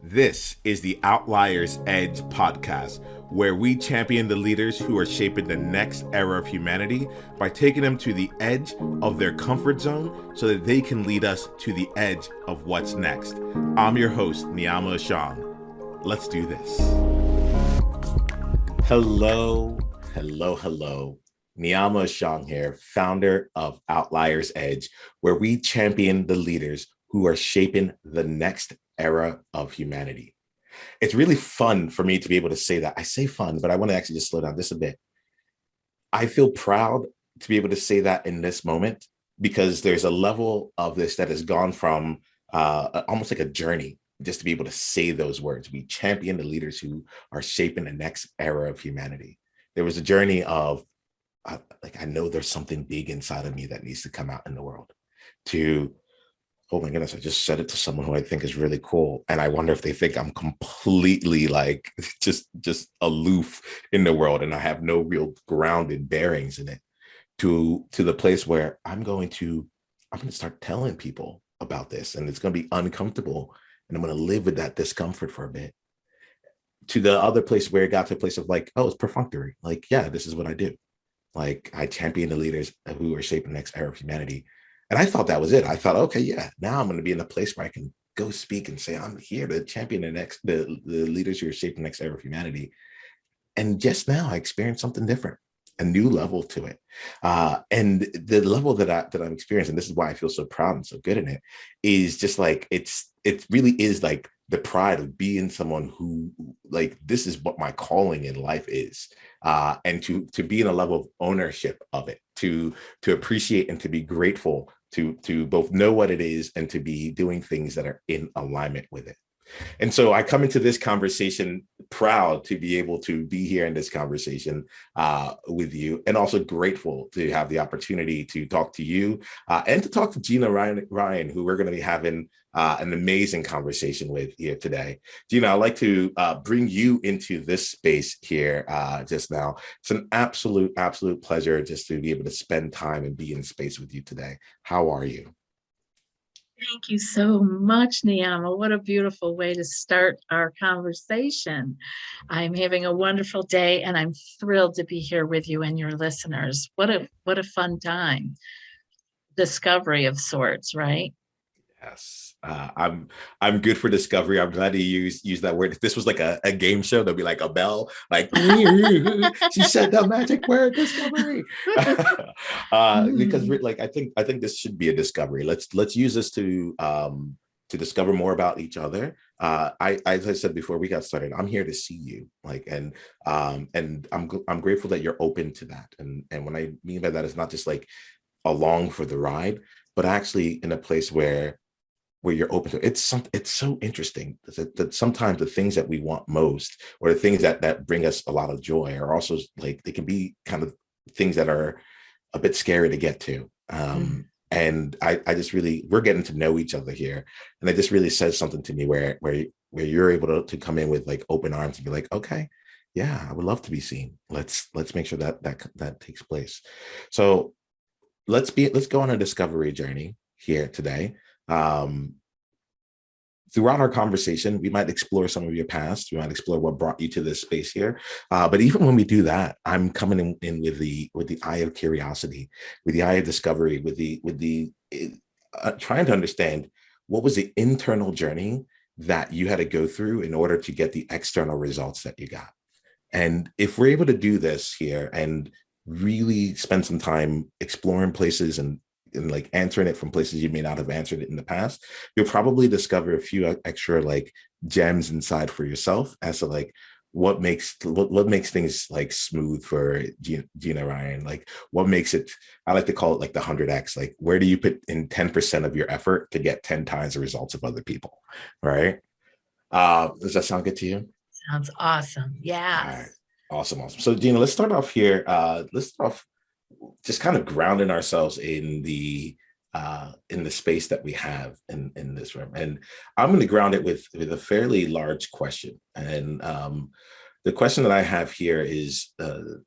This is the Outliers Edge podcast, where we champion the leaders who are shaping the next era of humanity by taking them to the edge of their comfort zone so that they can lead us to the edge of what's next. I'm your host, Niama Ashang. Let's do this. Hello. Niama Ashang here, founder of Outliers Edge, where we champion the leaders who are shaping the next era of humanity. It's really fun for me to be able to say that. I say fun, but I want to actually just slow down just a bit. I feel proud to be able to say that in this moment because there's a level of this that has gone from almost like a journey just to be able to say those words. We champion the leaders who are shaping the next era of humanity. There was a journey of I know there's something big inside of me that needs to come out in the world to, oh my goodness, I just said it to someone who I think is really cool. And I wonder if they think I'm completely like just aloof in the world and I have no real grounded bearings in it, to the place where I'm going to start telling people about this, and it's going to be uncomfortable. And I'm going to live with that discomfort for a bit. To the other place where it got to a place of like, oh, it's perfunctory. Like, yeah, this is what I do. Like, I champion the leaders who are shaping the next era of humanity. And I thought that was it. I thought, okay, yeah, now I'm going to be in a place where I can go speak and say, I'm here to champion the leaders who are shaping the next era of humanity. And just now I experienced something different, a new level to it. And the level that I'm experiencing, this is why I feel so proud and so good in it, is just like, it really is like the pride of being someone who, like, this is what my calling in life is. And to be in a level of ownership of it, to appreciate and to be grateful, to both know what it is and to be doing things that are in alignment with it. And so I come into this conversation proud to be able to be here in this conversation with you, and also grateful to have the opportunity to talk to you and to talk to Gina Ryan, who we're going to be having an amazing conversation with here today. Gina, I'd like to bring you into this space here just now. It's an absolute pleasure just to be able to spend time and be in space with you today. How are you? Thank you so much, Niyama. What a beautiful way to start our conversation. I'm having a wonderful day and I'm thrilled to be here with you and your listeners. What a fun time. Discovery of sorts, right? Yes. I'm good for discovery. I'm glad you use that word. If this was like a game show, there'll be like a bell, like she said the magic word, discovery. Because like I think this should be a discovery. Let's use this to discover more about each other. As I said before we got started, I'm here to see you, like, and I'm grateful that you're open to that. And what I mean by that is not just like along for the ride, but actually in a place where you're open to it. It's so interesting that sometimes the things that we want most, or the things that bring us a lot of joy, are also like, they can be kind of things that are a bit scary to get to. And I just really, we're getting to know each other here, and it just really says something to me where you're able to come in with like open arms and be like, okay, yeah, I would love to be seen. Let's make sure that takes place. So let's go on a discovery journey here today. Throughout our conversation, we might explore some of your past. We might explore what brought you to this space here. But even when we do that, I'm coming in with the eye of curiosity, with the eye of discovery, with the trying to understand what was the internal journey that you had to go through in order to get the external results that you got. And if we're able to do this here and really spend some time exploring places and like answering it from places you may not have answered it in the past, you'll probably discover a few extra like gems inside for yourself as to like what makes things like smooth for Gina Ryan. Like, what makes it, I like to call it like the 100x. Like, where do you put in 10% of your effort to get 10 times the results of other people, right? Does that sound good to you? Sounds awesome. All right. Yes. Awesome. So Gina, let's start off here. Let's start off just kind of grounding ourselves in the space that we have in this room. And I'm going to ground it with a fairly large question. And the question that I have here is, I'm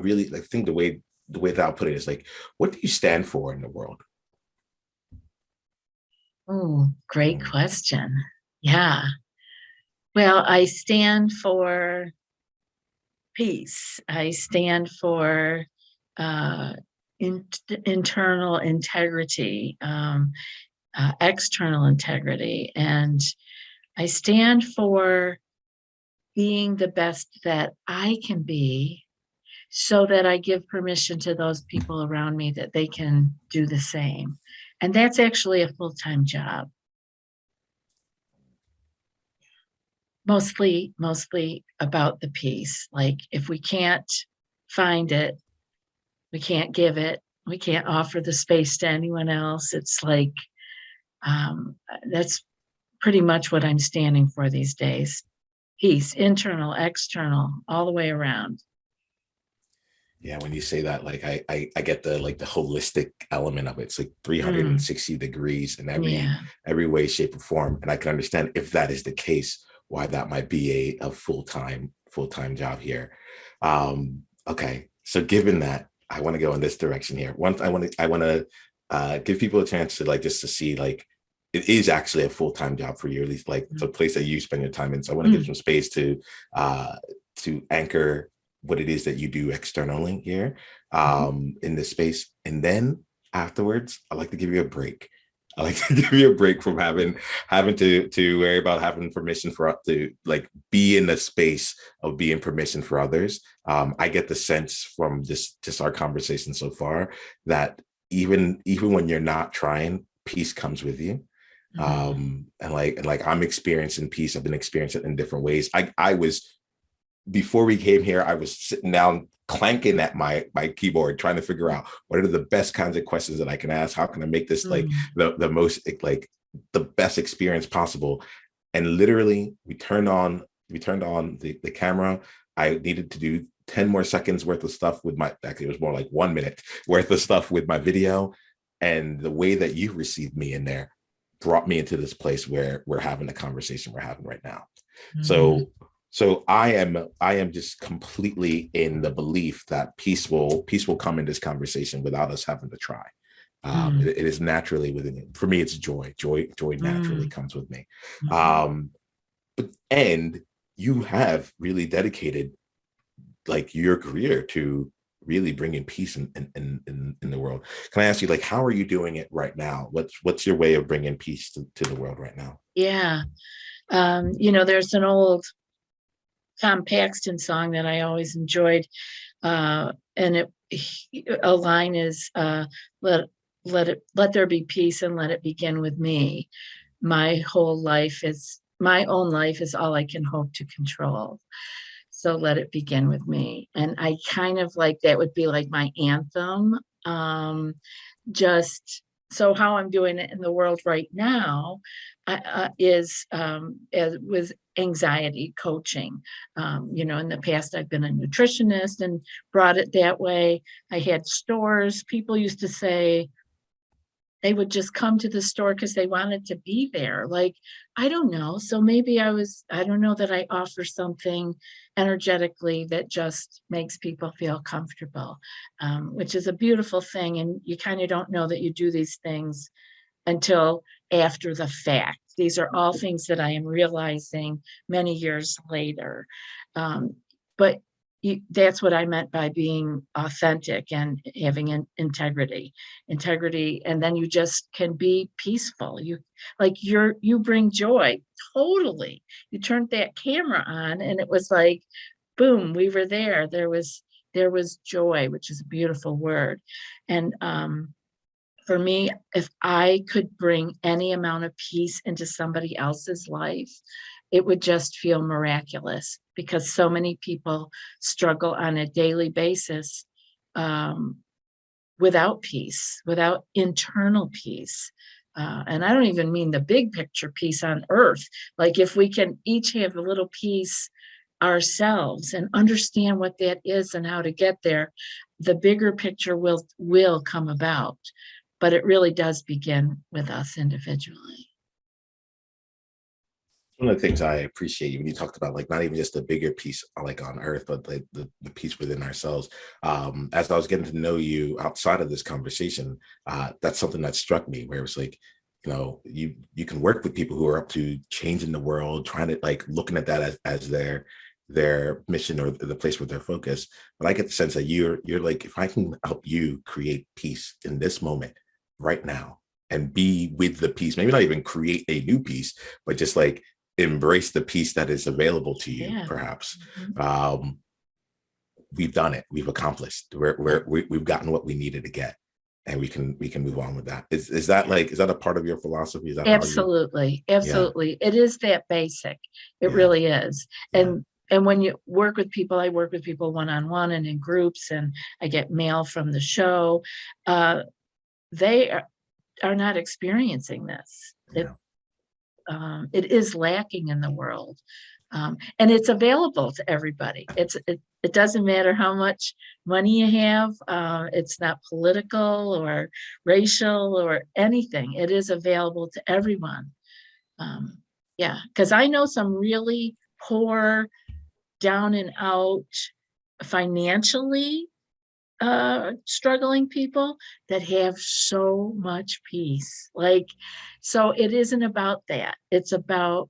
really, I think the way that I'll put it is like, what do you stand for in the world? Oh, great Mm. question. Yeah. Well, I stand for peace. I stand for uh, internal integrity, external integrity, and I stand for being the best that I can be so that I give permission to those people around me that they can do the same. And that's actually a full-time job. Mostly about the peace. Like if we can't find it, we can't give it, we can't offer the space to anyone else. It's like that's pretty much what I'm standing for these days. Peace, internal, external, all the way around. Yeah, when you say that, like I get the like the holistic element of it. It's like Mm, 360 degrees in yeah. every way, shape, or form. And I can understand if that is the case, why that might be a full-time job here. Okay. So given that, I want to go in this direction here. Once I want to give people a chance to like just to see like it is actually a full-time job for you, at least like it's a place that you spend your time in. So I want to give Mm, some space uh to anchor what it is that you do externally here mhm, in this space. And then afterwards, I like to give you a break. I like to give you a break from having to worry about having permission for to like be in the space of being permission for others. I get the sense from just our conversation so far that even when you're not trying, peace comes with you. mm, And like I'm experiencing peace. I've been experiencing it in different ways. I was before we came here, I was sitting down clanking at my keyboard, trying to figure out what are the best kinds of questions that I can ask. How can I make this like mm, the most like the best experience possible? And literally, we turned on the camera. I needed to do 10 more seconds worth of stuff with my actually it was more like 1 minute worth of stuff with my video. And the way that you received me in there brought me into this place where we're having the conversation we're having right now. mm, So I am just completely in the belief that peace will come in this conversation without us having to try. mm, It is naturally within it. For me, it's joy naturally mm, comes with me. mhm. um and you have really dedicated like your career to really bringing peace in the world. Can I ask you, like, how are you doing it right now? What's your way of bringing peace to the world right now? Yeah. There's an old Tom Paxton song that I always enjoyed. And a line is let let there be peace and let it begin with me. My own life is all I can hope to control. So let it begin with me. And I kind of like that would be like my anthem. Just so how I'm doing it in the world right now is with anxiety coaching. In the past, I've been a nutritionist and brought it that way. I had stores. People used to say, they would just come to the store because they wanted to be there. Like, I don't know. So maybe I don't know that I offer something energetically that just makes people feel comfortable, which is a beautiful thing. And you kind of don't know that you do these things until after the fact. These are all things that I am realizing many years later. But that's what I meant by being authentic and having an integrity, and then you just can be peaceful. You bring joy. Totally. You turned that camera on and it was like, boom, we were there. There was joy, which is a beautiful word. And for me, if I could bring any amount of peace into somebody else's life, it would just feel miraculous because so many people struggle on a daily basis um, without peace, without internal peace. And I don't even mean the big picture peace on earth. Like if we can each have a little peace ourselves and understand what that is and how to get there, the bigger picture will come about. But it really does begin with us individually. One of the things I appreciate you when you talked about like not even just the bigger piece like on earth, but like the piece within ourselves. As I was getting to know you outside of this conversation, that's something that struck me where it was like you can work with people who are up to changing the world, trying to like looking at that as their mission or the place where they're focused. But I get the sense that you're like, if I can help you create peace in this moment right now and be with the peace, maybe not even create a new peace, but just like embrace the peace that is available to you, Yeah. perhaps. Mhm. We've done it. We've accomplished. We've gotten what we needed to get, and we can move on with that. Is that like, is that a part of your philosophy? Is that how you? Absolutely. Yeah, Absolutely. It is that basic. It yeah, really is. yeah, And when you work with people, I work with people one-on-one and in groups, and I get mail from the show. Uh, they are not experiencing this. yeah. It is lacking in the world. And it's available to everybody. It doesn't matter how much money you have. It's not political or racial or anything. It is available to everyone. Um, yeah, because I know some really poor, down and out, financially struggling people that have so much peace. Like, so it isn't about that. It's about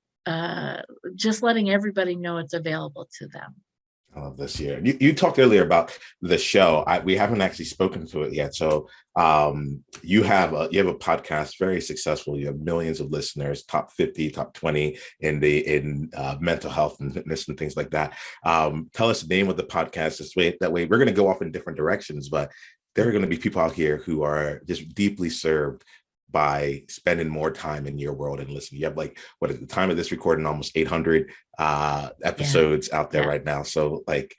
just letting everybody know it's available to them. This year. You talked earlier about the show. We haven't actually spoken to it yet. So you have a podcast, very successful. You have millions of listeners, top 50, top 20 in mental health and fitness and things like that. Tell us the name of the podcast. That way we're going to go off in different directions, but there are going to be people out here who are just deeply served by spending more time in your world and listening. You have like, what at the time of this recording, almost 800 Yeah, episodes out there yeah. right now. So like,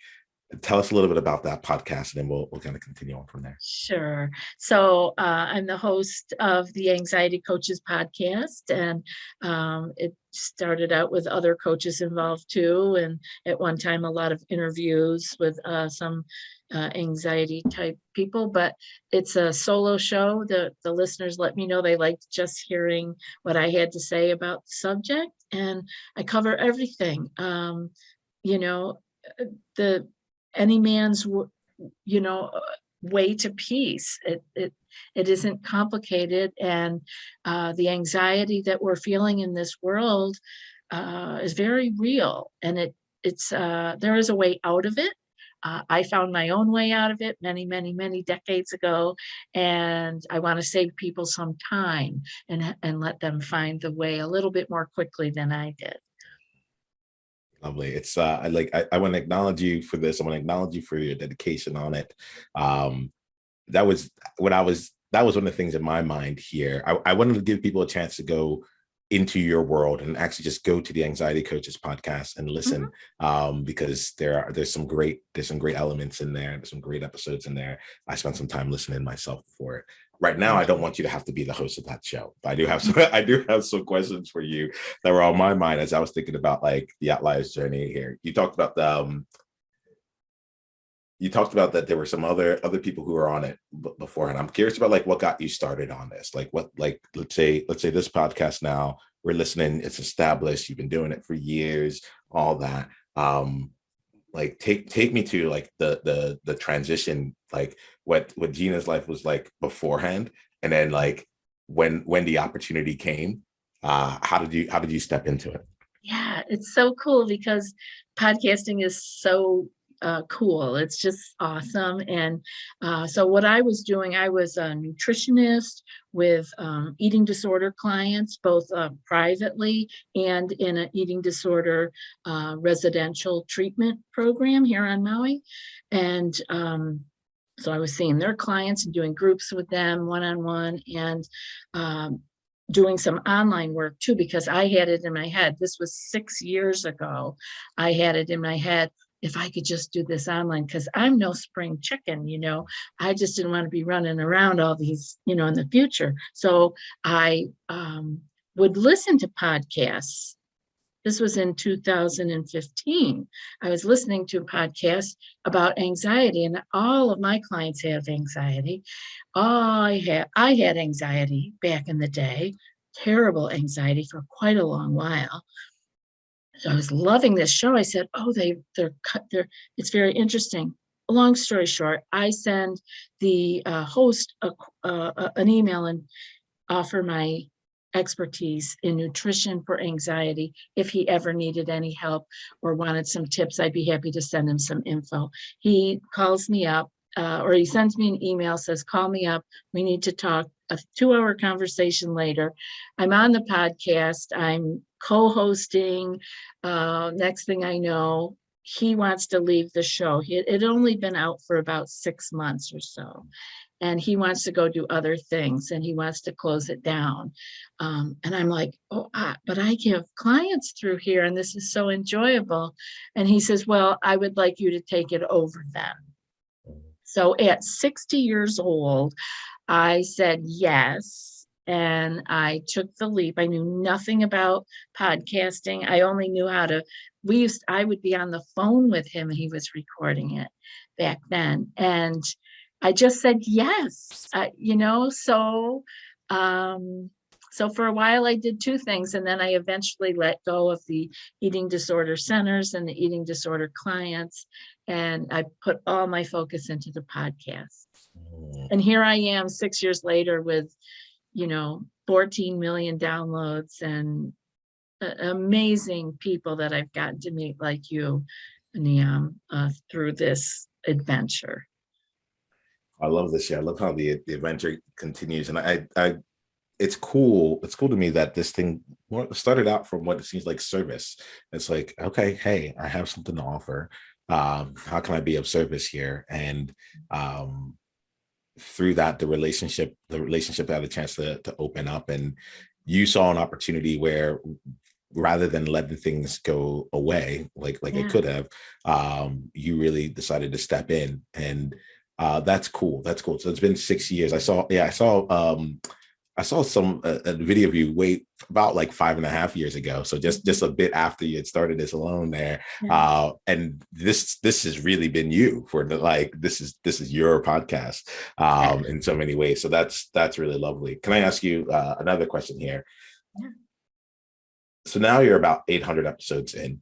tell us a little bit about that podcast, and then we'll kind of continue on from there. Sure. So I'm the host of the Anxiety Coaches podcast, and it started out with other coaches involved too. And at one time, a lot of interviews with some anxiety type people, but it's a solo show. The listeners let me know they liked just hearing what I had to say about the subject, and I cover everything. You know, the any man's you know way to peace. It isn't complicated, and the anxiety that we're feeling in this world is very real, and it's there is a way out of it. I found my own way out of it many, many, many decades ago, and I want to save people some time and let them find the way a little bit more quickly than I did. Lovely. It's I want to acknowledge you for this. I want to acknowledge you for your dedication on it. That was that was one of the things in my mind here. I wanted to give people a chance to go into your world and actually just go to the Anxiety Coaches podcast and Mhm. listen, because there's some great elements in there. There's some great episodes in there. I spent some time listening myself for it. Right now, I Thank don't you. want you to have to be the host of that show, but I do have some I do have some questions for you that were on my mind as I was thinking about like the Outliers journey here. You talked about that there were some other people who were on it before, and I'm curious about like what got you started on this. Like what, like let's say this podcast now, we're listening, it's established, you've been doing it for years, all that. Like take me to like the transition, like what Gina's life was like beforehand, and then like when the opportunity came, how did you step into it? Yeah, it's so cool because podcasting is so cool. It's just awesome. And so, what I was doing, I was a nutritionist with eating disorder clients, both privately and in an eating disorder residential treatment program here on Maui. And so, I was seeing their clients and doing groups with them one on one. And um, doing some online work too, because I had it in my head. This was 6 years ago. I had it in my head, if I could just do this online, because I'm no spring chicken. I just didn't want to be running around all these, in the future. So I would listen to podcasts. This was in 2015. I was listening to a podcast about anxiety, and all of my clients have anxiety. I had anxiety back in the day, terrible anxiety for quite a long while. So I was loving this show. I said, "Oh, they're it's very interesting." Long story short, I send the host an email and offer my expertise in nutrition for anxiety. If he ever needed any help or wanted some tips, I'd be happy to send him some info. He calls me up, or he sends me an email, says, call me up. We need to talk. A 2-hour conversation later, I'm on the podcast. I'm co-hosting. Next thing I know, he wants to leave the show. It had only been out for about 6 months or so. And he wants to go do other things and he wants to close it down. And I'm like, but I give clients through here and this is so enjoyable. And he says, well, I would like you to take it over then. So at 60 years old, I said yes, and I took the leap. I knew nothing about podcasting. I only knew how to, I would be on the phone with him and he was recording it back then. And I just said yes, so for a while I did 2 things, and then I eventually let go of the eating disorder centers and the eating disorder clients, and I put all my focus into the podcast. And here I am 6 years later with, 14 million downloads and amazing people that I've gotten to meet like you, Niam, through this adventure. I love this. Yeah, I love how the adventure continues, and I it's cool. It's cool to me that this thing started out from what it seems like service. It's like, okay, hey, I have something to offer. How can I be of service here? And through that, the relationship had a chance to open up, and you saw an opportunity where, rather than letting things go away like it could have, you really decided to step in, and that's cool. So it's been 6 years. I saw some a video of you about like 5.5 years ago. So just a bit after you had started this alone there. And this has really been you for this is your podcast in so many ways. So that's really lovely. Can I ask you another question here? Yeah. So now you're about 800 episodes in.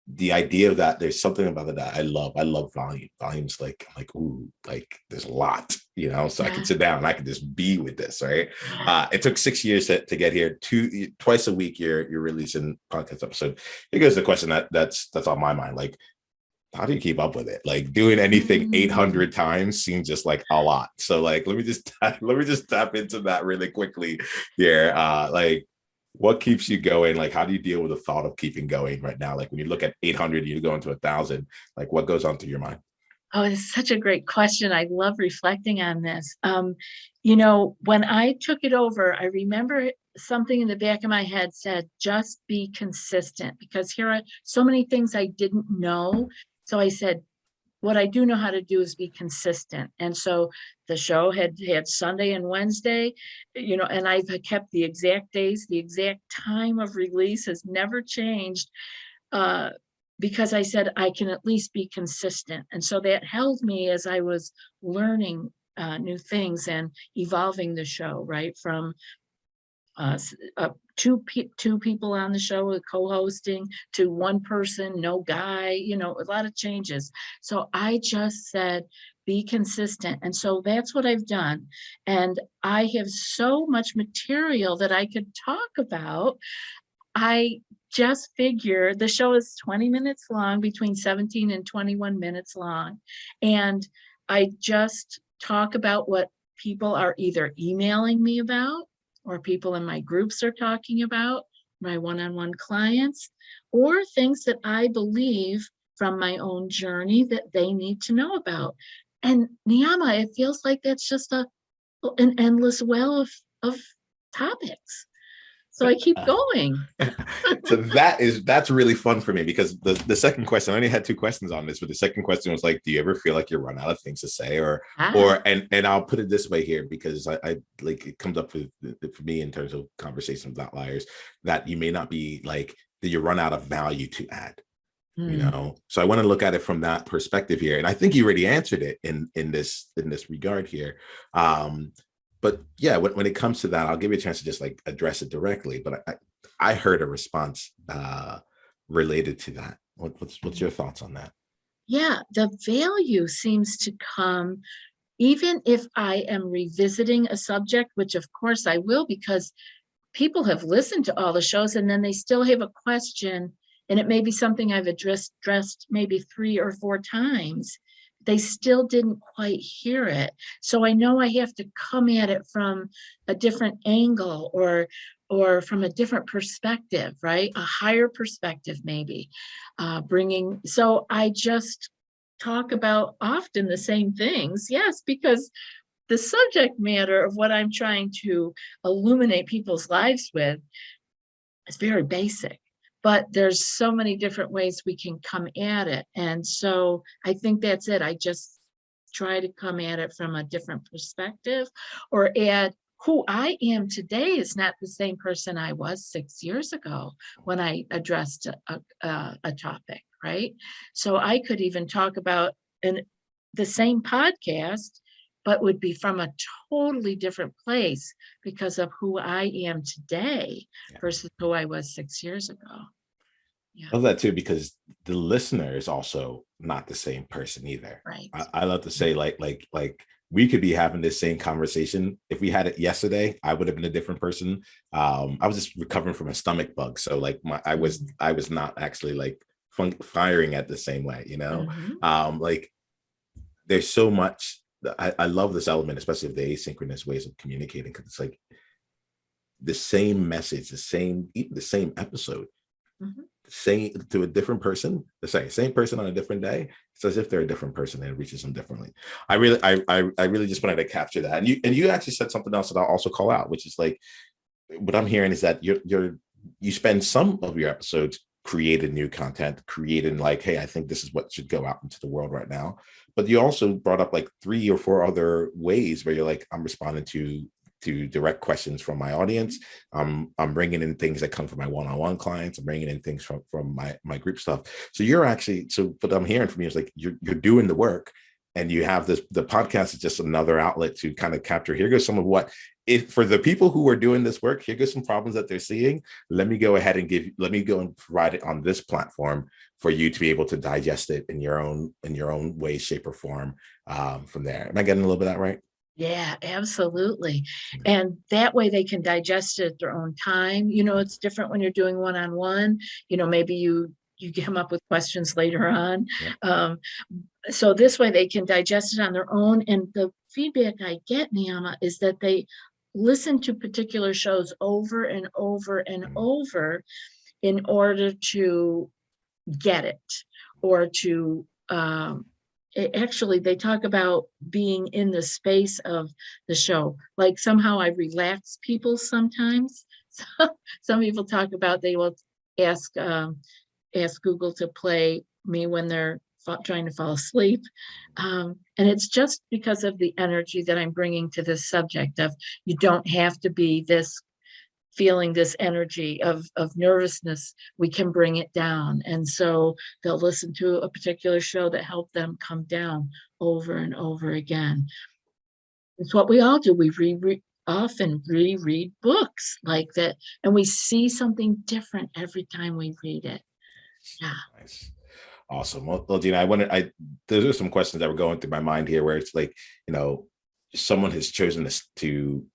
The idea of that, there's something about it that I love. I love volume. Volume's like ooh, like there's a lot, so I can sit down and I can just be with this, right? It took 6 years to get here. Twice a week you're releasing podcast episode. Here goes the question that's on my mind. Like, how do you keep up with it? Like, doing anything 800 times seems just like a lot. So like, let me just tap into that really quickly here. Like, what keeps you going? Like, how do you deal with the thought of keeping going right now? Like, when you look at 800, you go into 1,000, like what goes on through your mind? Oh, it's such a great question. I love reflecting on this. When I took it over, I remember something in the back of my head said, just be consistent, because here are so many things I didn't know. So I said, what I do know how to do is be consistent. And so the show had Sunday and Wednesday, and I've kept the exact days, the exact time of release has never changed, because I said I can at least be consistent. And so that held me as I was learning new things and evolving the show, right? From two people on the show with co-hosting to one person, no guy, a lot of changes. So I just said, be consistent. And so that's what I've done. And I have so much material that I could talk about. I just figure the show is 20 minutes long, between 17 and 21 minutes long. And I just talk about what people are either emailing me about, or people in my groups are talking about, my one-on-one clients, or things that I believe from my own journey that they need to know about. And Niyama, it feels like that's just an endless well of topics. So I keep going. So that's really fun for me, because the second question, I only had 2 questions on this, but the second question was like, do you ever feel like you run out of things to say, or and I'll put it this way here, because I like, it comes up for me in terms of conversations with outliers, that you may not be like, that you run out of value to add. So I want to look at it from that perspective here, and I think you already answered it in this regard here. But yeah, when it comes to that, I'll give you a chance to just like address it directly. But I heard a response related to that. What's your thoughts on that? Yeah, the value seems to come even if I am revisiting a subject, which of course I will, because people have listened to all the shows and then they still have a question, and it may be something I've addressed maybe 3 or 4 times. They still didn't quite hear it. So I know I have to come at it from a different angle, or from a different perspective, right? A higher perspective, maybe. So I just talk about often the same things. Yes, because the subject matter of what I'm trying to illuminate people's lives with is very basic, but there's so many different ways we can come at it. And so I think that's it. I just try to come at it from a different perspective, or add who I am today is not the same person I was 6 years ago when I addressed a topic, right? So I could even talk about the same podcast, but would be from a totally different place because of who I am today Yeah. versus who I was 6 years ago. Yeah. I love that too, because the listener is also not the same person either. Right. I love to say like we could be having this same conversation. If we had it yesterday, I would have been a different person. I was just recovering from a stomach bug. So like I was not actually like firing at the same way, you know? Like there's so much. I love this element, especially of the asynchronous ways of communicating, because it's like the same message, the same episode, saying to a different person, the same person on a different day. It's as if they're a different person and it reaches them differently. I really just wanted to capture that. And you actually said something else that I'll also call out, which is like what I'm hearing is that you spend some of your episodes creating new content, creating like, hey, I think this is what should go out into the world right now. But you also brought up like 3 or 4 other ways where you're like, I'm responding to direct questions from my audience. I'm bringing in things that come from my one-on-one clients. I'm bringing in things from my group stuff. So you're actually, what I'm hearing from you is like, you're doing the work, and you have the podcast is just another outlet to kind of capture. Here goes some of what, if for the people who are doing this work, here goes some problems that they're seeing. Let me go ahead and provide it on this platform for you to be able to digest it in your own way, shape, or form from there. Am I getting a little bit of that right? Yeah, absolutely. And that way they can digest it at their own time. It's different when you're doing one-on-one. Maybe you come up with questions later on. Yeah. So this way they can digest it on their own. And the feedback I get, Niyama, is that they listen to particular shows over and over and over in order to get it, or to actually, they talk about being in the space of the show. Like somehow I relax people sometimes. Some people talk about they will ask Google to play me when they're trying to fall asleep. And it's just because of the energy that I'm bringing to this subject of, you don't have to be feeling this energy of nervousness. We can bring it down. And so they'll listen to a particular show that helped them come down over and over again. It's what we all do. We often reread books like that, and we see something different every time we read it. Yeah. Nice. Awesome. Well, Gina, those are some questions that were going through my mind here, where it's like, someone has chosen to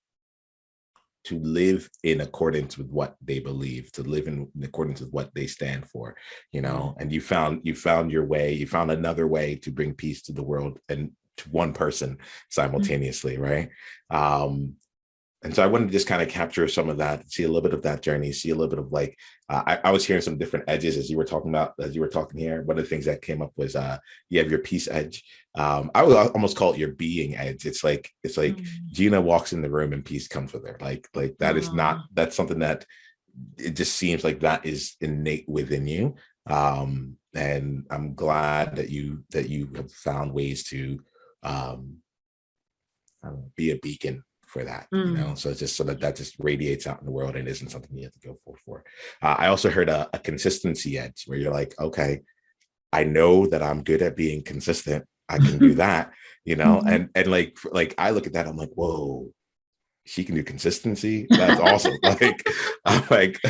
live in accordance with what they believe, to live in accordance with what they stand for, and you found your way, you found another way to bring peace to the world and to one person simultaneously, right? And so I wanted to just kind of capture some of that, see a little bit of that journey, see a little bit of like, I was hearing some different edges as you were talking here. One of the things that came up was you have your peace edge. I would almost call it your being edge. It's like Gina walks in the room and peace comes with her. Like that is not, that's something that it just seems like that is innate within you. And I'm glad that you have found ways to be a beacon for that, so it's just so that just radiates out in the world and isn't something you have to go for. I also heard a consistency edge, where you're like, okay, I know that I'm good at being consistent. I can do that, and like I look at that, I'm like, whoa, she can do consistency. That's awesome. I'm like,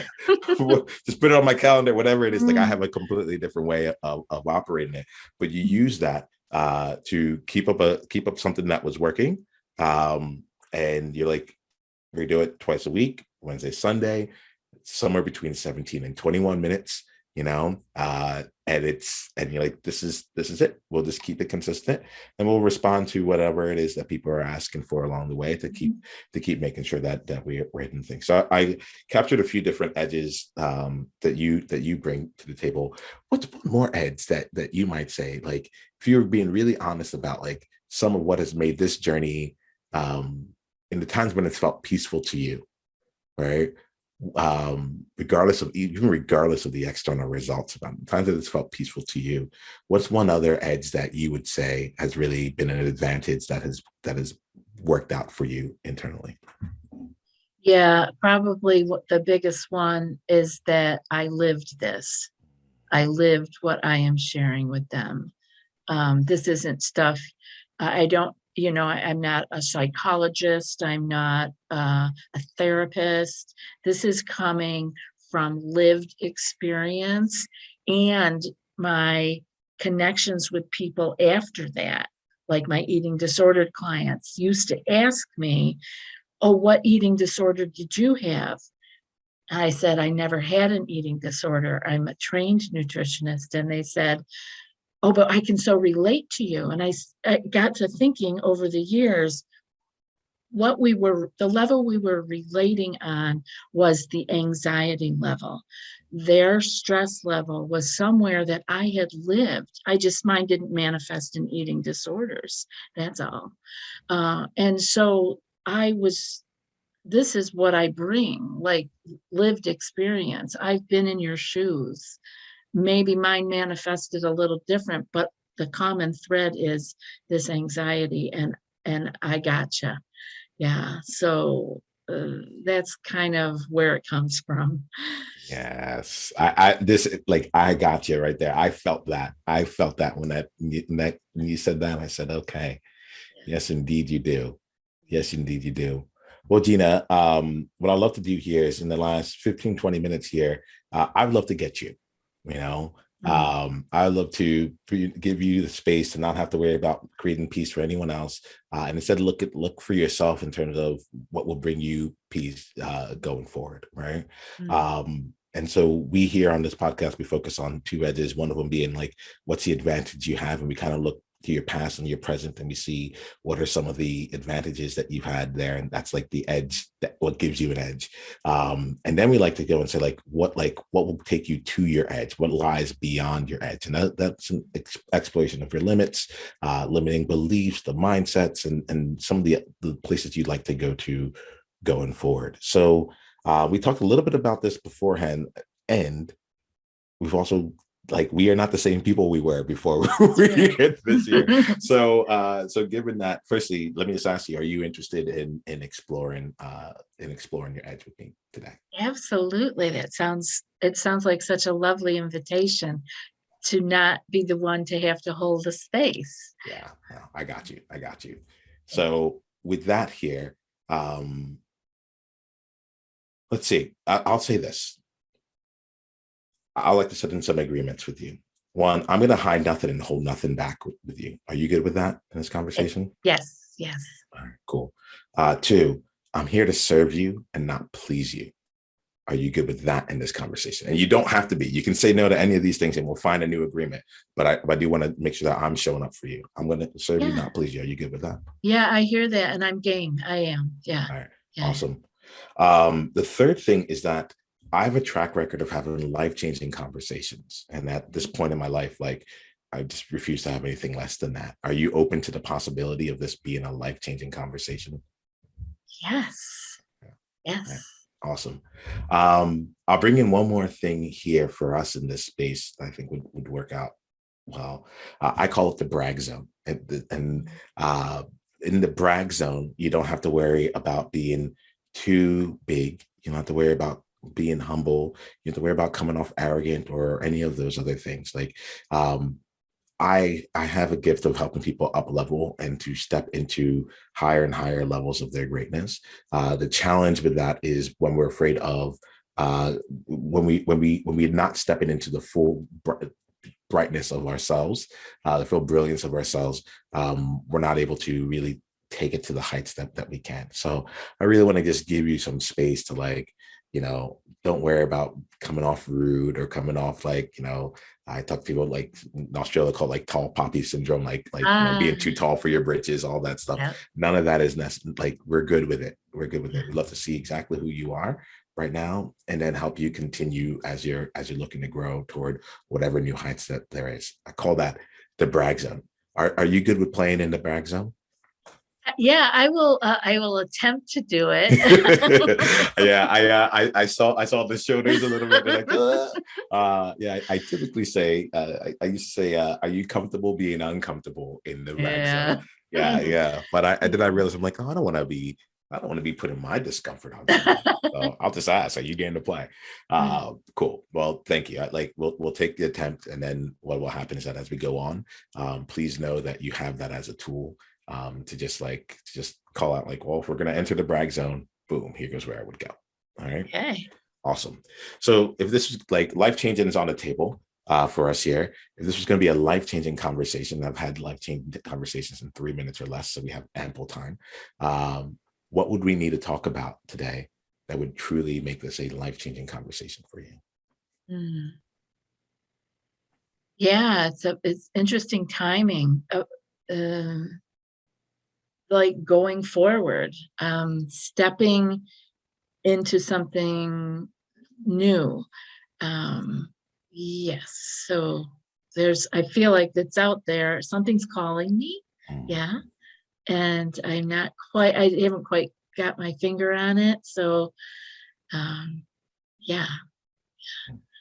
just put it on my calendar, whatever it is. Like I have a completely different way of operating it, but you use that to keep up something that was working. And you're like, we do it twice a week, Wednesday, Sunday, somewhere between 17 and 21 minutes, and you're like, this is it. We'll just keep it consistent, and we'll respond to whatever it is that people are asking for along the way to keep making sure that we're hitting things. So I captured a few different edges that you bring to the table. What's one more edge that you might say, like, if you're being really honest about like some of what has made this journey in the times when it's felt peaceful to you, right? Regardless of the external results, about the times that it's felt peaceful to you, what's one other edge that you would say has really been an advantage that has worked out for you internally? Yeah, probably the biggest one is that I lived this. I lived what I am sharing with them. This isn't stuff I don't, I'm not a psychologist. I'm not a therapist. This is coming from lived experience and my connections with people after that. Like my eating disordered clients used to ask me, oh, what eating disorder did you have? I said, I never had an eating disorder. I'm a trained nutritionist. And they said, oh, but I can so relate to you. And I got to thinking over the years, the level we were relating on was the anxiety level. Their stress level was somewhere that I had lived. Mine didn't manifest in eating disorders. That's all. And so this is what I bring, like lived experience. I've been in your shoes. Maybe mine manifested a little different, but the common thread is this anxiety, and I gotcha. Yeah. So that's kind of where it comes from. Yes, I got you right there. I felt that. When you said that, I said, okay, yes, indeed you do. Yes, indeed you do. Well, Gina, what I'd love to do here is in the last 15, 20 minutes here, I'd love to get you, you know, Mm. I'd love to give you the space to not have to worry about creating peace for anyone else. And instead look for yourself in terms of what will bring you peace going forward. Right. Mm. And so we here on this podcast, we focus on two edges, one of them being like, what's the advantage you have? And we kind of look to your past and your present, and we see what are some of the advantages that you've had there, and that's like the edge, that what gives you an edge. And then we like to go and say what will take you to your edge, what lies beyond your edge, and that's an exploration of your limits, limiting beliefs, the mindsets, and some of the places you'd like to go to going forward. So we talked a little bit about this beforehand, and we've also, like, we are not the same people we were before we hit this year. So given that, firstly, let me just ask you, are you interested in exploring your edge with me today? Absolutely. It sounds like such a lovely invitation to not be the one to have to hold the space. Yeah, no, I got you. So with that here, let's see. I'll say this. I like to set in some agreements with you. One, I'm going to hide nothing and hold nothing back with you. Are you good with that in this conversation? Yes, yes. All right, cool. Two, I'm here to serve you and not please you. Are you good with that in this conversation? And you don't have to be. You can say no to any of these things and we'll find a new agreement. But I do want to make sure that I'm showing up for you. I'm going to serve you, not please you. Are you good with that? Yeah, I hear that, and I'm game. I am. Yeah. All right. Yeah. Awesome. The third thing is that I have a track record of having life-changing conversations. And at this point in my life, like, I just refuse to have anything less than that. Are you open to the possibility of this being a life-changing conversation? Yes. Yes. Okay. Awesome. I'll bring in one more thing here for us in this space I think would work out well. I call it the brag zone. And in the brag zone, you don't have to worry about being too big. You don't have to worry about being humble. You have to worry about coming off arrogant or any of those other things. Like, I have a gift of helping people up level and to step into higher and higher levels of their greatness. The challenge with that is when we're afraid of when we're not stepping into the brightness of ourselves, the full brilliance of ourselves, we're not able to really take it to the heights that we can. So I really want to just give you some space to like, don't worry about coming off rude or coming off like, I talk to people like in Australia called like tall poppy syndrome, being too tall for your britches, all that stuff. Yeah. None of that is necessary. Like we're good with it. We're good with it. We'd love to see exactly who you are right now, and then help you continue as you're looking to grow toward whatever new heights that there is. I call that the brag zone. Are you good with playing in the brag zone? Yeah, I will. I will attempt to do it. Yeah, I saw the shoulders a little bit. They're like, yeah. I typically say, I used to say, are you comfortable being uncomfortable in the brag Yeah. zone? Yeah. But I realized I'm like, oh, I don't want to be putting my discomfort on somebody. So I'll just ask, are you getting to play? Cool. Well, thank you. We'll take the attempt, and then what will happen is that as we go on, please know that you have that as a tool. To just call out like, well, if we're going to enter the brag zone, boom, here goes where I would go. All right. Okay. Awesome. So if this is like life-changing is on the table for us here, if this was going to be a life-changing conversation, I've had life-changing conversations in 3 minutes or less, so we have ample time. What would we need to talk about today that would truly make this a life-changing conversation for you? Yeah, it's interesting timing. Like going forward, stepping into something new. Yes, so I feel like it's out there, something's calling me. Yeah, and I haven't quite got my finger on it, so yeah.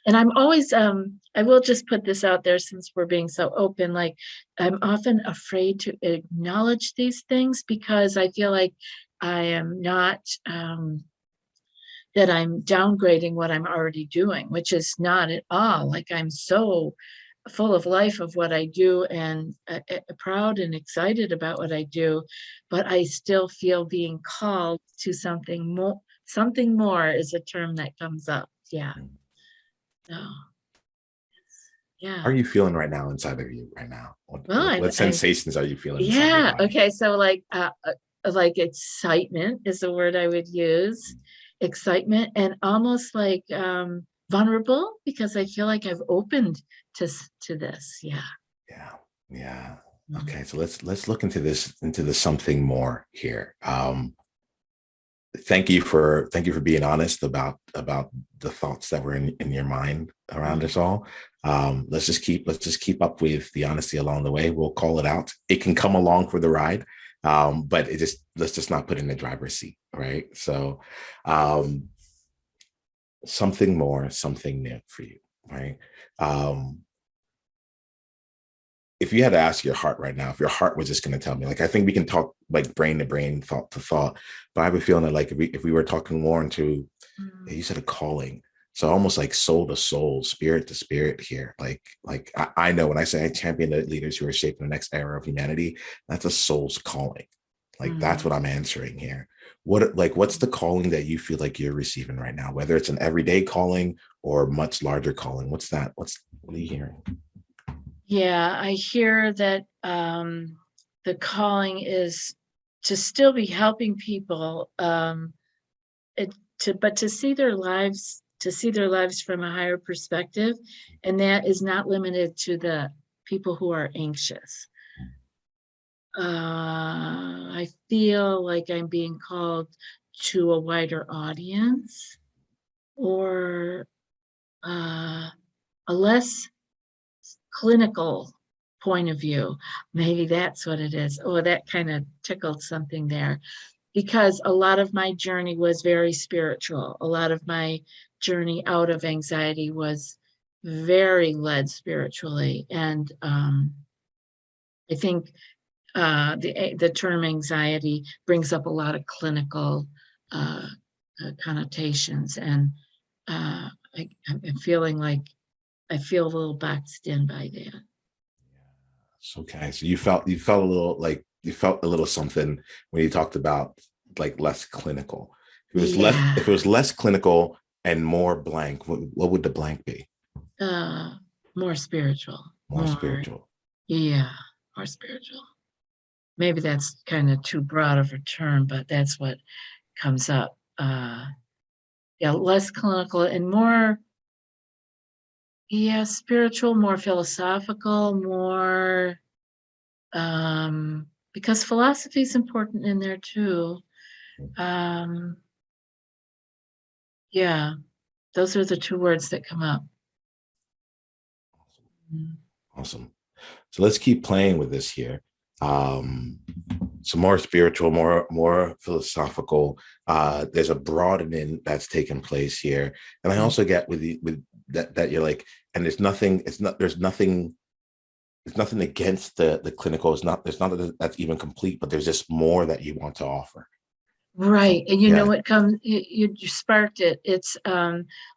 And I'm always, I will just put this out there since we're being so open, like I'm often afraid to acknowledge these things because I feel like I am not, that I'm downgrading what I'm already doing, which is not at all. Like I'm so full of life of what I do, and proud and excited about what I do, but I still feel being called to something more. Something more is a term that comes up. Yeah. So, How yeah. are you feeling right now inside of you right now? Well, What sensations are you feeling inside your yeah. body? Okay. So like excitement is the word I would use. Excitement, and almost like vulnerable, because I feel like I've opened to this. Yeah. Yeah. Okay. So let's look into this something more here. Thank you for being honest about the thoughts that were in your mind around us all. Let's just keep up with the honesty along the way. We'll call it out. It can come along for the ride, but let's just not put in the driver's seat, right? So something more, something new for you, right? If you had to ask your heart right now, if your heart was just going to tell me, like, I think we can talk like brain to brain, thought to thought, but I have a feeling that like if we were talking more into, you said a calling, so almost like soul to soul, spirit to spirit here. Like I know when I say I champion the leaders who are shaping the next era of humanity, that's a soul's calling. Like that's what I'm answering here. What's the calling that you feel like you're receiving right now, whether it's an everyday calling or much larger calling? What's that? What are you hearing? Yeah, I hear that the calling is to still be helping people, but to see their lives from a higher perspective, and that is not limited to the people who are anxious. I feel like I'm being called to a wider audience, or a less clinical point of view. Maybe that's what it is. Oh, that kind of tickled something there, because a lot of my journey was very spiritual. A lot of my journey out of anxiety was very led spiritually. And I think the term anxiety brings up a lot of clinical connotations. And I'm feeling like I feel a little boxed in by that. Okay, so you felt a little like you felt a little something when you talked about like less clinical. If it was less clinical and more blank, what would the blank be? More spiritual. more more, spiritual. yeah, more spiritual. Maybe that's kind of too broad of a term, but that's what comes up. Yeah, less clinical and more, yeah, spiritual, more philosophical, more, because philosophy is important in there too. Um, yeah, those are the two words that come up. Mm. Awesome. So let's keep playing with this here. Some more spiritual, more philosophical. There's a broadening that's taken place here, and I also get with that you're like, and there's nothing. It's not. There's nothing. There's nothing against the clinical. It's not. There's not that that's even complete, but there's just more that you want to offer. Right. So And you know yeah. what comes, you sparked it. It's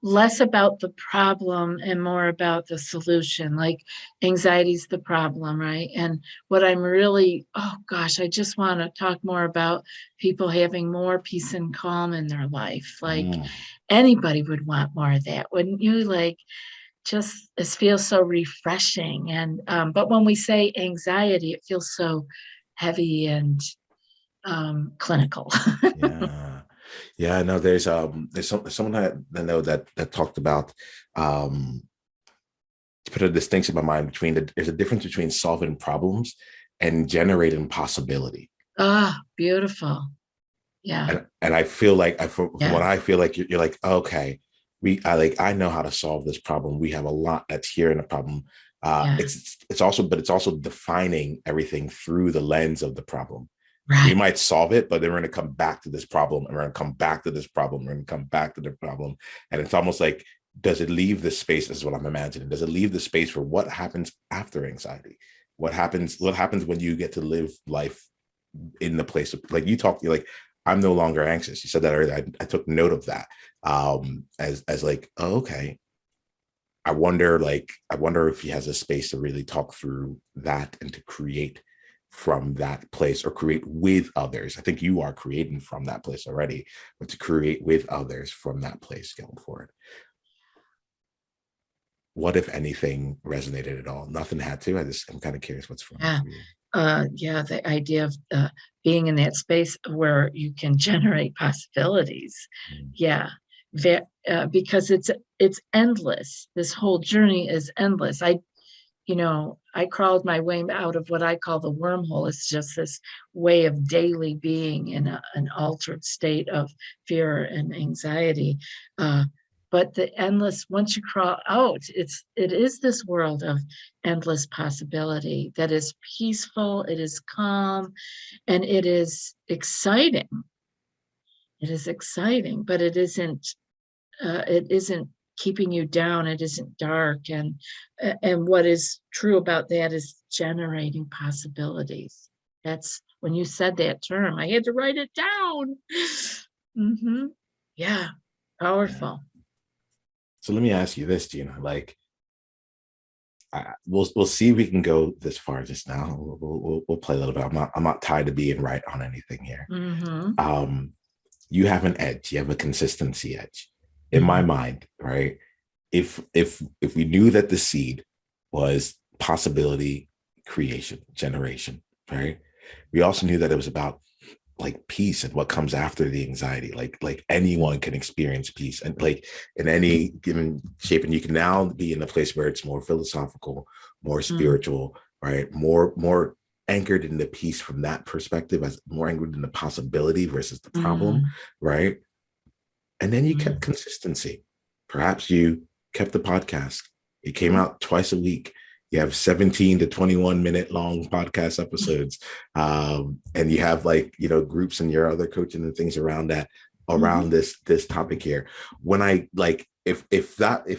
less about the problem and more about the solution. Like anxiety's the problem, right? And what I'm really, oh gosh, I just want to talk more about people having more peace and calm in their life. Like Mm, anybody would want more of that, wouldn't you? Like just it feels so refreshing. And but when we say anxiety, it feels so heavy and clinical. yeah. Yeah. No. There's someone that I know that talked about to put a distinction in my mind between there's a difference between solving problems and generating possibility. Ah, beautiful. Yeah, And I feel like from yeah, what I feel like you're like, okay, I know how to solve this problem. We have a lot that's here in the problem. yeah. It's also defining everything through the lens of the problem. We Right. might solve it, but then we're going to come back to this problem, and we're going to come back to this problem, we're going to come back to the problem, and it's almost like, does it leave the space? Is what I'm imagining. Does it leave the space for what happens after anxiety? What happens? What happens when you get to live life in the place of, like you talk, you're like, I'm no longer anxious. You said that earlier. I took note of that. As like, oh, okay. I wonder if he has a space to really talk through that and to create from that place or create with others. I think you are creating from that place already, but to create with others from that place going forward. What, if anything, resonated at all? Nothing had to. I'm kind of curious what's from Yeah. for you. Yeah, the idea of being in that space where you can generate possibilities. Mm, Yeah. Because it's endless. This whole journey is endless. I crawled my way out of what I call the wormhole. It's just this way of daily being in an altered state of fear and anxiety. Uh, but the endless, once you crawl out, it is this world of endless possibility that is peaceful, it is calm, and it is exciting. It is exciting, but it isn't keeping you down. It isn't dark. And what is true about that is generating possibilities. That's when you said that term, I had to write it down. Hmm. Yeah, yeah. powerful. So let me ask you this, Gina. Like, we'll see if we can go this far just now. We'll play a little bit. I'm not tied to being right on anything here. Hmm. Um, you have an edge. You have a consistency edge. In my Hmm. mind, right? If we knew that the seed was possibility, creation, generation, right? We also knew that it was about like peace and what comes after the anxiety. Like anyone can experience peace, and like in any given shape. And you can now be in a place where it's more philosophical, more spiritual, right? More anchored in the peace from that perspective, as more anchored in the possibility versus the problem, Hmm. right? And then you kept Hmm. consistency. Perhaps you kept the podcast. It came out twice a week. You have 17 to 21-minute long podcast episodes. And you have, like, groups and your other coaching and things around that, Hmm. around this topic here. When I like, if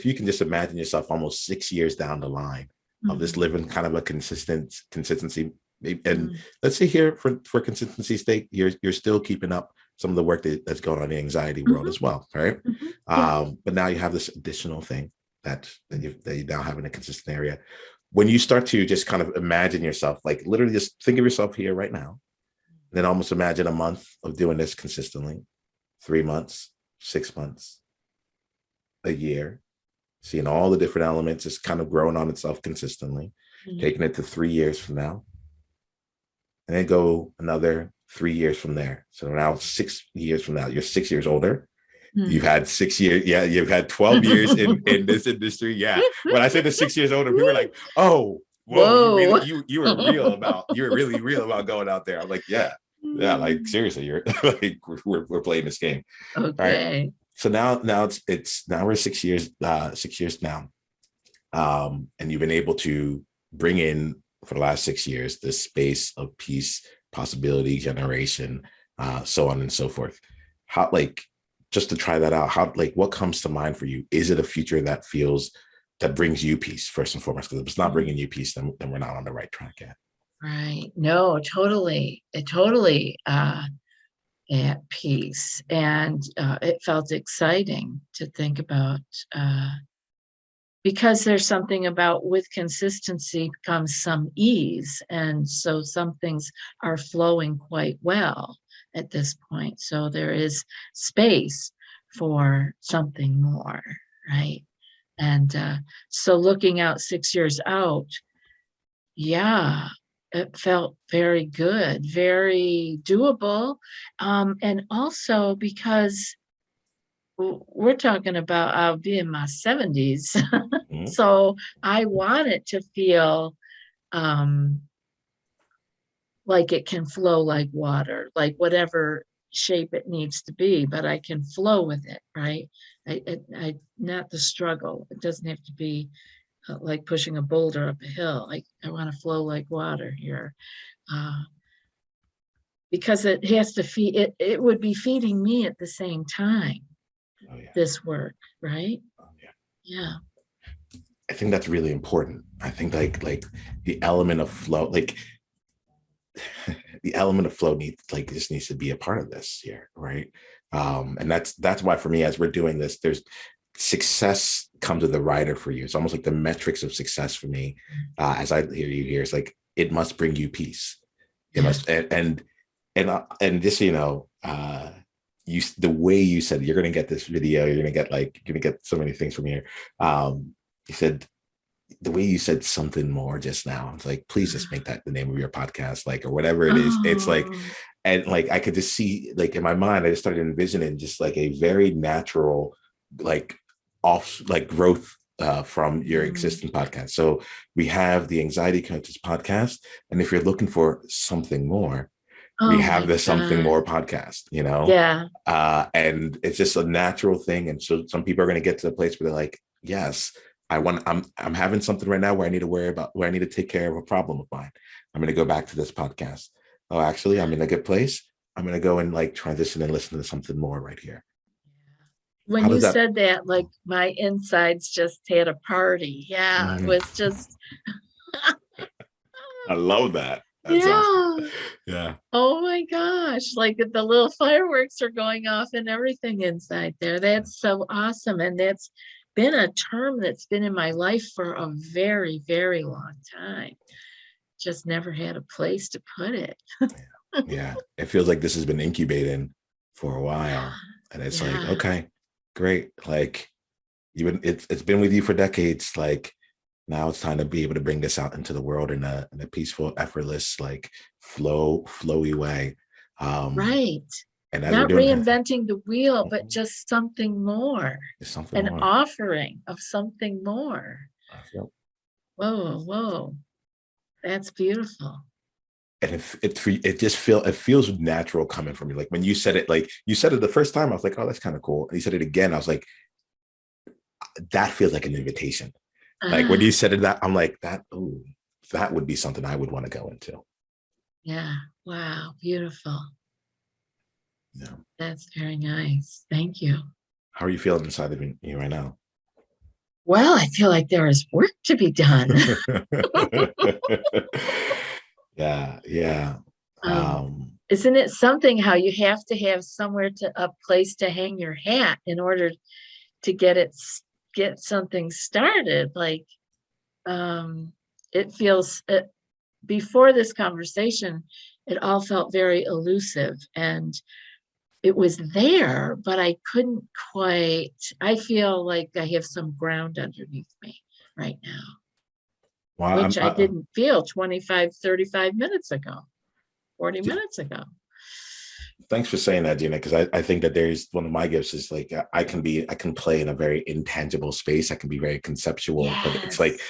you can just imagine yourself almost 6 years down the line of this Hmm. living kind of a consistency, and Hmm. let's say here for consistency's sake, you're still keeping up some of the work that's going on in the anxiety world Hmm. as well, right? Hmm. Yeah. But now you have this additional thing that you now have in a consistent area. When you start to just kind of imagine yourself, like literally just think of yourself here right now, and then almost imagine a month of doing this consistently, 3 months, 6 months, a year, seeing all the different elements, it's kind of growing on itself consistently, Mm. taking it to 3 years from now, and then go another 3 years from there. So now 6 years from now, you're 6 years older. You've Mm. had 6 years. Yeah, you've had 12 years in this industry. Yeah. When I say the 6 years older, people are like, oh, whoa, you really Whoa. you were really real about going out there. I'm like, yeah. Yeah, like seriously, you're like we're playing this game. All right. Okay. So now it's now we're 6 years, 6 years now. And you've been able to bring in for the last 6 years this space of peace, possibility, generation, so on and so forth. How, like, just to try that out, how, like, what comes to mind for you? Is it a future that feels that brings you peace first and foremost? Because if it's not bringing you peace, then we're not on the right track yet. Right. No, totally. It totally at peace. And it felt exciting to think about because there's something about with consistency comes some ease. And so some things are flowing quite well at this point. So there is space for something more, right? And so looking out 6 years out, yeah, it felt very good, very doable. And also because we're talking about I'll be in my 70s. Mhm. So I want it to feel um, like it can flow like water, like whatever shape it needs to be, but I can flow with it, right? I not the struggle. It doesn't have to be like pushing a boulder up a hill. I want to flow like water here. Uh, because it has to feed it, it would be feeding me at the same time, Oh yeah. this work, right? Oh yeah. Yeah. I think that's really important. I think like the element of flow, like the element of flow needs like just needs to be a part of this here, right? And that's why for me, as we're doing this, there's success comes with the rider for you. It's almost like the metrics of success for me, as I hear you here, it's like it must bring you peace. It Yeah. must, and just so you know, you the way you said you're gonna get this video, you're gonna get so many things from here. You said the way you said something more just now. It's like, please just make that the name of your podcast, like, or whatever it is. It's like, Oh, and like I could just see, like in my mind, I just started envisioning just like a very natural, like off, like growth from your mm. existing podcast. So we have the Anxiety Coaches podcast, and if you're looking for something more, we Oh have my the Something God. More podcast. Yeah. And it's just a natural thing. And so some people are going to get to the place where they're like, yes, I'm having something right now where I need to worry about, where I need to take care of a problem of mine. I'm going to go back to this podcast. Oh, actually, I'm in a good place. I'm going to go and like transition and listen to something more right here. When How you does that? said that, like my insides just had a party. Yeah. It Mhm. was just, I love that. That's awesome. yeah. Yeah. Oh my gosh. Like the little fireworks are going off and everything inside there. That's so awesome. And that's been a term that's been in my life for a very, very long time. Just never had a place to put it. Yeah. It feels like this has been incubating for a while. And it's like, Yeah. okay, great. Like it's been with you for decades. Like now it's time to be able to bring this out into the world in a peaceful, effortless, like flowy way. Um, Right. and as we're Not doing that, reinventing the wheel, but just something more, it's something an more. offering of something more. Yep. Whoa, whoa. That's beautiful. And it feels natural coming from you. Like when you said it, like you said it the first time, I was like, oh, that's kind of cool. And you said it again, I was like, that feels like an invitation. Like when Ah, you said it, that I'm like, that, oh, that would be something I would want to go into. yeah. Wow. Beautiful. Yeah. That's very nice. Thank you. How are you feeling inside of you right now? Well, I feel like there is work to be done. Yeah, yeah. Um, Um, isn't it something how you have to have somewhere a place to hang your hat in order to get something started? Like, um, it feels before this conversation, it all felt very elusive and it was there, but I couldn't quite, I feel like I have some ground underneath me right now, Well, which I didn't feel 25, 35 minutes ago, 40 minutes ago. thanks for saying that, Gina, because I think that there's one of my gifts is like I can play in a very intangible space. I can be very conceptual, but it's like, Yes.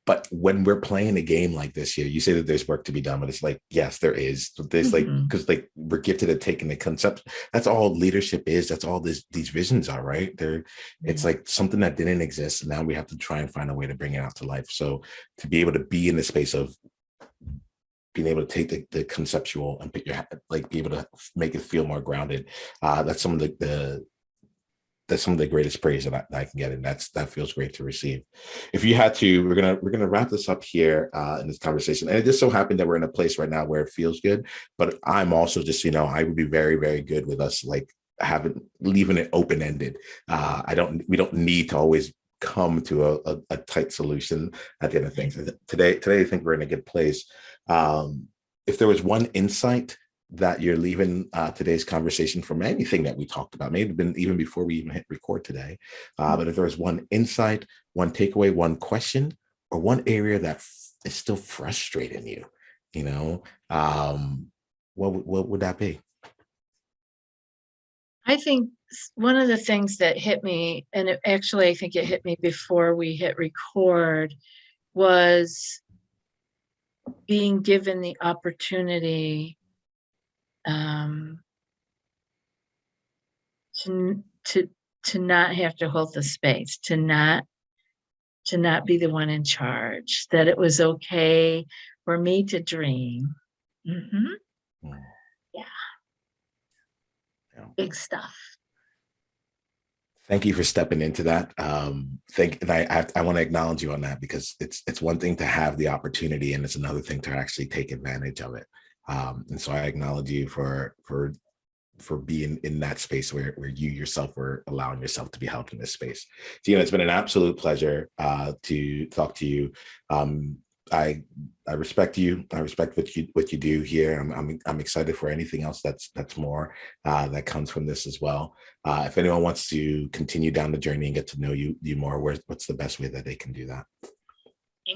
but when we're playing a game like this here, you say that there's work to be done, but it's like, yes, there is. There's like, Mhm. because like we're gifted at taking the concept. That's all leadership is. That's all these visions are, right? It's Yeah. like something that didn't exist, and now we have to try and find a way to bring it out to life. So to be able to be in the space of being able to take the conceptual and like be able to make it feel more grounded. That's some of that's some of the greatest praise that I can get, and that feels great to receive. If you had to, we're gonna wrap this up here in this conversation, and it just so happened that we're in a place right now where it feels good. But I'm also just I would be very very good with us like leaving it open ended. We don't need to always come to a tight solution at the end of things. Today I think we're in a good place. If there was one insight that you're leaving today's conversation from anything that we talked about, maybe been even before we even hit record today, but if there was one insight, one takeaway, one question, or one area that is still frustrating you, what would that be? I think one of the things that hit me, and actually, I think it hit me before we hit record, was being given the opportunity um, to to to not have to hold the space, to not be the one in charge. That it was okay for me to dream. Mm-hmm. Mm, Yeah, yeah. big stuff. Thank you for stepping into that. And I want to acknowledge you on that because it's one thing to have the opportunity, and it's another thing to actually take advantage of it. And so I acknowledge you for being in that space where you yourself were allowing yourself to be held in this space. Gina, it's been an absolute pleasure to talk to you. I I respect you. I respect what you do here. I'm excited for anything else that's more that comes from this as well. If anyone wants to continue down the journey and get to know you more, what's the best way that they can do that?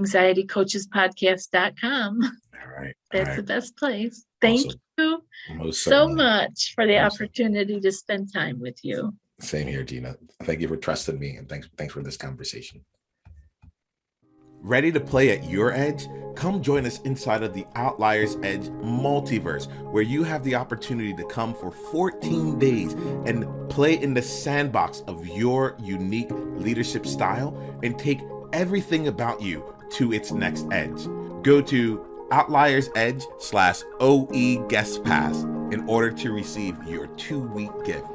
anxietycoachespodcast.com. All right. All That's the right. best place. Thank Awesome. you Most so certainly. much for the Most certainly. opportunity to spend time with you. Same here, Gina. Thank you for trusting me, and thanks for this conversation. Ready to play at your edge? Come join us inside of the Outliers Edge multiverse, where you have the opportunity to come for 14 days and play in the sandbox of your unique leadership style and take everything about you to its next edge. Go to outliersedge/OE guest pass in order to receive your 2-week gift.